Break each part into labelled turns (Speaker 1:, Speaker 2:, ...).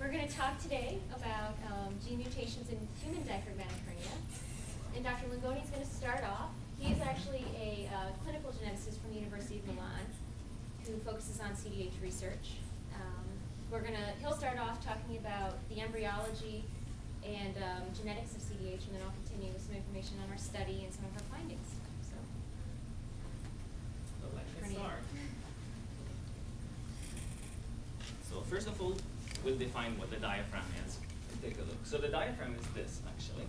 Speaker 1: We're going to talk today about gene mutations in human diaphragmatic hernia. And Dr. Longoni is going to start off. He is actually a clinical geneticist from the University of Milan who focuses on CDH research. He'll start off talking about the embryology and genetics of CDH, and then I'll continue with some information on our study and some of our findings.
Speaker 2: So let's start. So first of all, we'll define what the diaphragm is. Take a look. So the diaphragm is this, actually.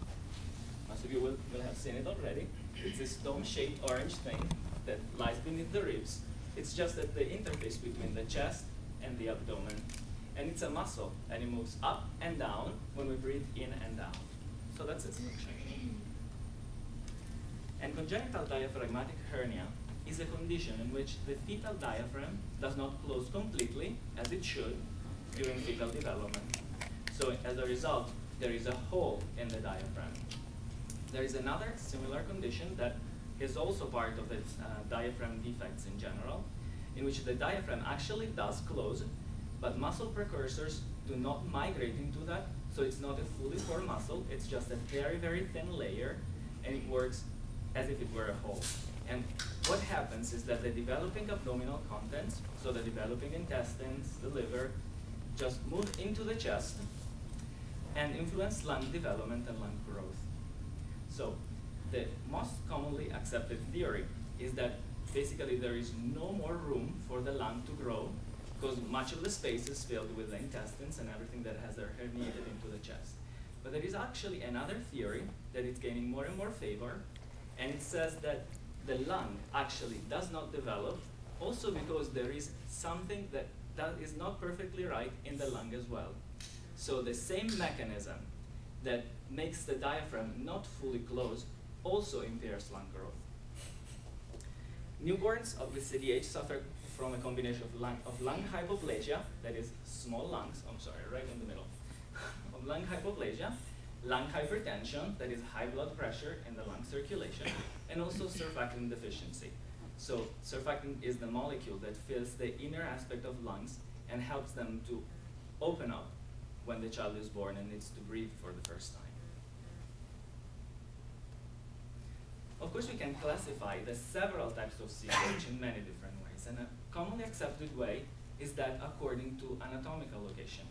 Speaker 2: Most of you will have seen it already. It's this dome-shaped orange thing that lies beneath the ribs. It's just at the interface between the chest and the abdomen. And it's a muscle, and it moves up and down when we breathe in and down. So that's its function. And congenital diaphragmatic hernia is a condition in which the fetal diaphragm does not close completely, as it should, during fetal development. So as a result, there is a hole in the diaphragm. There is another similar condition that is also part of the diaphragm defects in general, in which the diaphragm actually does close, but muscle precursors do not migrate into that, so it's not a fully formed muscle, it's just a very, very thin layer, and it works as if it were a hole. And what happens is that the developing abdominal contents, so the developing intestines, the liver, just move into the chest and influence lung development and lung growth. So the most commonly accepted theory is that basically there is no more room for the lung to grow because much of the space is filled with the intestines and everything that has herniated into the chest. But there is actually another theory that is gaining more and more favor, and it says that the lung actually does not develop, also because there is something that is not perfectly right in the lung as well. So the same mechanism that makes the diaphragm not fully closed also impairs lung growth. Newborns with CDH suffer from a combination of lung hypoplasia, that is small lungs, I'm sorry, right in the middle, of lung hypoplasia, lung hypertension, that is high blood pressure in the lung circulation, and also surfactant deficiency. So surfactant is the molecule that fills the inner aspect of lungs and helps them to open up when the child is born and needs to breathe for the first time. Of course, we can classify the several types of CDH in many different ways, and a commonly accepted way is that according to anatomical location.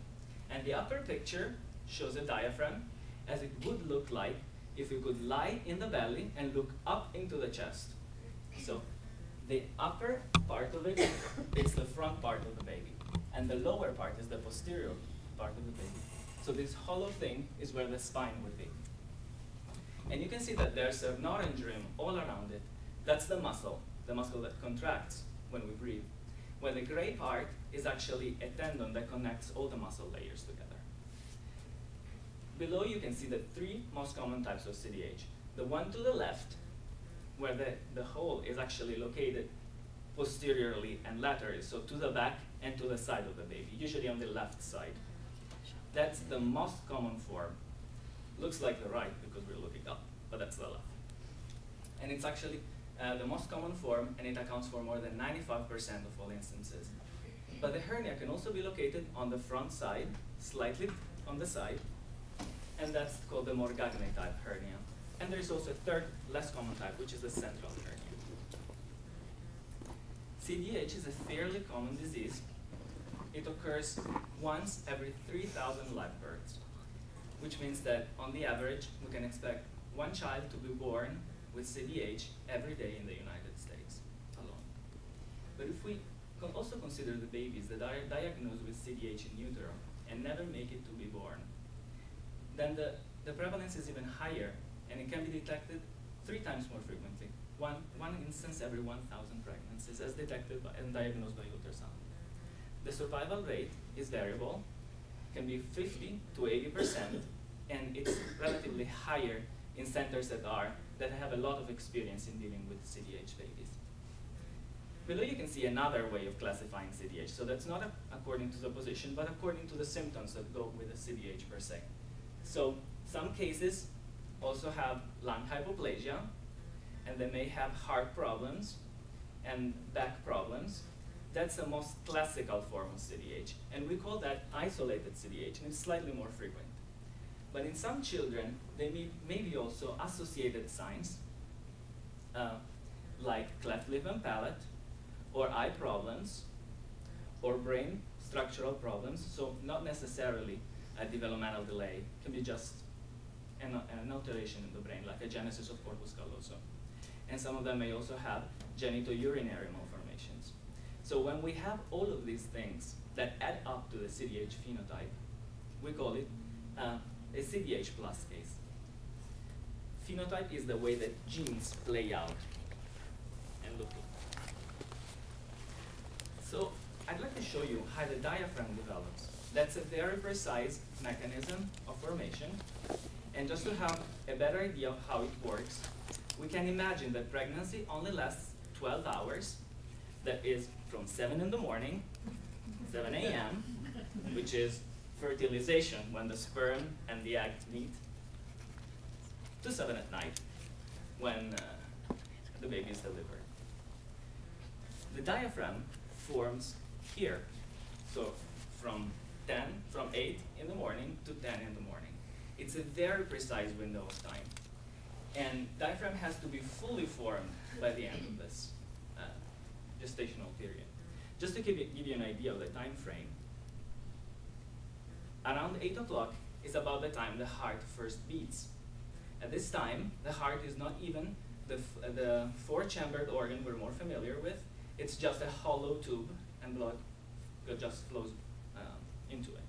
Speaker 2: And the upper picture shows a diaphragm as it would look like if you could lie in the belly and look up into the chest. So the upper part of it is the front part of the baby, and the lower part is the posterior part of the baby. So this hollow thing is where the spine would be. And you can see that there's an orange rim all around it. That's the muscle that contracts when we breathe. While the gray part is actually a tendon that connects all the muscle layers together. Below you can see the three most common types of CDH. The one to the left, where the hole is actually located posteriorly and laterally, so to the back and to the side of the baby, usually on the left side. That's the most common form. Looks like the right because we're looking up, but that's the left. And it's actually the most common form, and it accounts for more than 95% of all instances. But the hernia can also be located on the front side, slightly on the side, and that's called the Meaghann type hernia. And there's also a third, less common type, which is the central hernia. CDH is a fairly common disease. It occurs once every 3,000 live births, which means that on the average, we can expect one child to be born with CDH every day in the United States alone. But if we can also consider the babies that are diagnosed with CDH in utero and never make it to be born, then the prevalence is even higher, and it can be detected 3 times more frequently. One instance every 1,000 pregnancies as detected and diagnosed by ultrasound. The survival rate is variable, can be 50 to 80%, and it's relatively higher in centers that have a lot of experience in dealing with CDH babies. Below you can see another way of classifying CDH. So that's not according to the position, but according to the symptoms that go with the CDH per se. So some cases also have lung hypoplasia, and they may have heart problems and back problems. That's the most classical form of CDH, and we call that isolated CDH, and it's slightly more frequent. But in some children, they may be also associated signs, like cleft lip and palate, or eye problems, or brain structural problems, so not necessarily a developmental delay, it can be just an alteration in the brain, like a genesis of corpus callosum. And some of them may also have genitourinary malformations. So when we have all of these things that add up to the CDH phenotype, we call it a CDH plus case. Phenotype is the way that genes play out and look. So I'd like to show you how the diaphragm develops. That's a very precise mechanism of formation. And just to have a better idea of how it works, we can imagine that pregnancy only lasts 12 hours. That is from 7 in the morning, 7 a.m., which is fertilization, when the sperm and the egg meet, to 7 at night, when the baby is delivered. The diaphragm forms here, so from 8 in the morning to 10 in the morning. It's a very precise window of time. And diaphragm has to be fully formed by the end of this gestational period. Just to give you an idea of the time frame, around 8 o'clock is about the time the heart first beats. At this time, the heart is not even the four-chambered organ we're more familiar with. It's just a hollow tube, and blood just flows into it.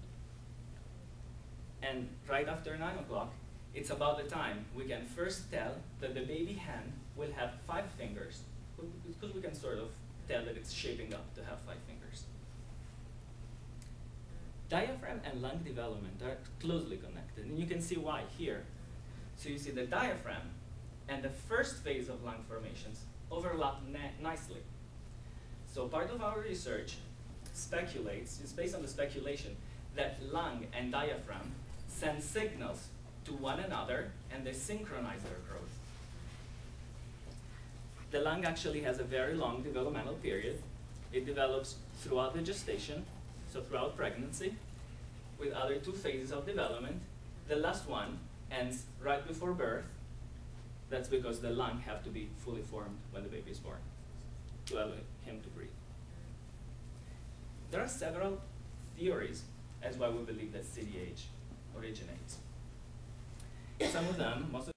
Speaker 2: And right after 9 o'clock, it's about the time we can first tell that the baby hen will have 5 fingers, because we can sort of tell that it's shaping up to have 5 fingers. Diaphragm and lung development are closely connected, and you can see why here. So you see the diaphragm and the first phase of lung formations overlap nicely. So part of our research speculates, it's based on the speculation, that lung and diaphragm send signals to one another and they synchronize their growth. The lung actually has a very long developmental period. It develops throughout the gestation, so throughout pregnancy, with other 2 phases of development. The last one ends right before birth. That's because the lung have to be fully formed when the baby is born to allow him to breathe. There are several theories as why we believe that CDH originates. Some of them, most of